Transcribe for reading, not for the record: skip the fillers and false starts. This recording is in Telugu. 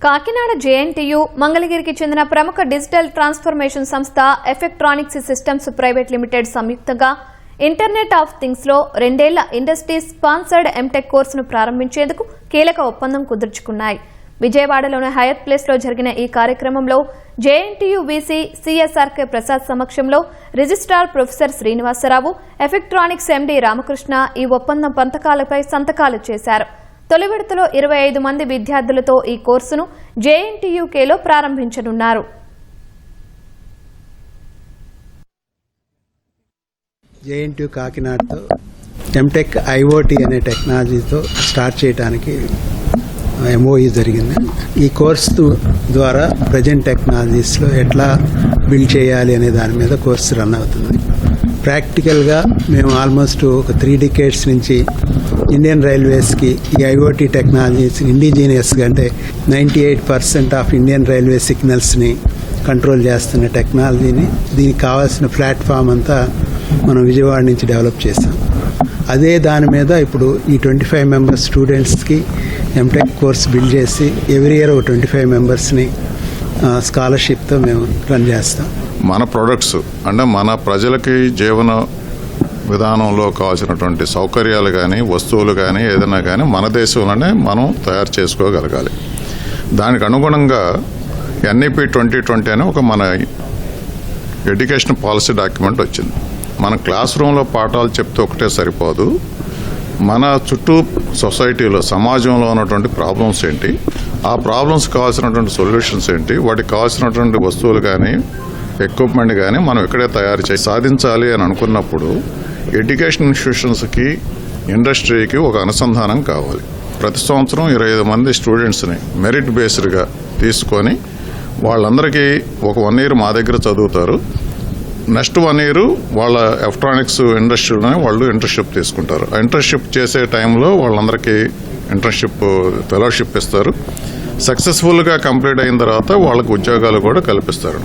కాకినాడ జేఎన్టీయూ మంగళగిరికి చెందిన ప్రముఖ డిజిటల్ ట్రాన్స్ఫర్మేషన్ సంస్థ ఎఫెక్ట్రానిక్స్ సిస్టమ్స్ ప్రైవేట్ లిమిటెడ్ సంయుక్తంగా ఇంటర్నెట్ ఆఫ్ థింగ్స్ లో 2 ఏళ్ల ఇండస్ట్రీ స్పాన్సర్డ్ ఎంటెక్ కోర్సును ప్రారంభించేందుకు కీలక ఒప్పందం కుదుర్చుకున్నాయి. విజయవాడలోని హయత్ ప్లేస్ లో జరిగిన ఈ కార్యక్రమంలో జేఎన్టీయూ వీసీ సిఎస్ఆర్కే ప్రసాద్ సమక్షంలో registrar professor Srinivasarao, Efftronics MD Ramakrishna ఈ ఒప్పందం పంతకాలపై సంతకాలు చేశారు. తొలి విడతలో 25 మంది విద్యార్థులతో ఈ కోర్సును జేఎన్టీయూకేలో ప్రారంభించనున్నారు. జేఎన్టీయూ కాకినాడతో ఎంటెక్ ఐఓటీ అనే టెక్నాలజీతో స్టార్ట్ చేయడానికి ఎంఓఈ జరిగింది. ఈ కోర్సు ద్వారా ప్రజెంట్ టెక్నాలజీస్లో ఎట్లా బిల్డ్ చేయాలి అనే దాని మీద కోర్సు రన్ అవుతుంది. ప్రాక్టికల్గా మేము ఆల్మోస్ట్ ఒక 3 decades నుంచి ఇండియన్ రైల్వేస్కి ఈ ఐఓటీ టెక్నాలజీస్ ఇండిజీనియస్గా అంటే 98% ఆఫ్ ఇండియన్ రైల్వే సిగ్నల్స్ని కంట్రోల్ చేస్తున్న టెక్నాలజీని దీనికి కావాల్సిన ప్లాట్ఫామ్ అంతా మనం విజయవాడ నుంచి డెవలప్ చేసాం. అదే దాని మీద ఇప్పుడు ఈ 25 మెంబర్స్ స్టూడెంట్స్కి ఎంటెక్ కోర్స్ బిల్డ్ చేసి ఎవ్రీ ఇయర్ ఒక 25 మెంబర్స్ని స్కాలర్షిప్తో మేము రన్ చేస్తాం. మన ప్రొడక్ట్స్ అంటే మన ప్రజలకి జీవన విధానంలో కావాల్సినటువంటి సౌకర్యాలు కానీ వస్తువులు కానీ ఏదైనా కానీ మన దేశంలోనే మనం తయారు చేసుకోగలగాలి. దానికి అనుగుణంగా ఎన్ఈపీ 2020 అని ఒక మన ఎడ్యుకేషన్ పాలసీ డాక్యుమెంట్ వచ్చింది. మన క్లాస్ రూమ్లో పాఠాలు చెప్తే ఒకటే సరిపోదు, మన చుట్టూ సొసైటీలో సమాజంలో ఉన్నటువంటి ప్రాబ్లమ్స్ ఏంటి, ఆ ప్రాబ్లమ్స్ కావాల్సినటువంటి సొల్యూషన్స్ ఏంటి, వాటికి కావాల్సినటువంటి వస్తువులు కానీ ఎక్విప్మెంట్ కానీ మనం ఇక్కడే తయారు చేసి సాధించాలి అని అనుకున్నప్పుడు ఎడ్యుకేషన్ ఇన్స్టిట్యూషన్స్కి ఇండస్ట్రీకి ఒక అనుసంధానం కావాలి. ప్రతి సంవత్సరం 25 మంది స్టూడెంట్స్ని మెరిట్ బేస్డ్గా తీసుకొని వాళ్ళందరికీ ఒక 1 year మా దగ్గర చదువుతారు. నెక్స్ట్ 1 year వాళ్ళ ఎలక్ట్రానిక్స్ ఇండస్ట్రీలోనే వాళ్ళు ఇంటర్న్షిప్ తీసుకుంటారు. ఆ ఇంటర్న్షిప్ చేసే టైంలో వాళ్ళందరికీ ఇంటర్న్షిప్ ఫెలోషిప్ ఇస్తారు. సక్సెస్ఫుల్గా కంప్లీట్ అయిన తర్వాత వాళ్ళకి ఉద్యోగాలు కూడా కల్పిస్తారు.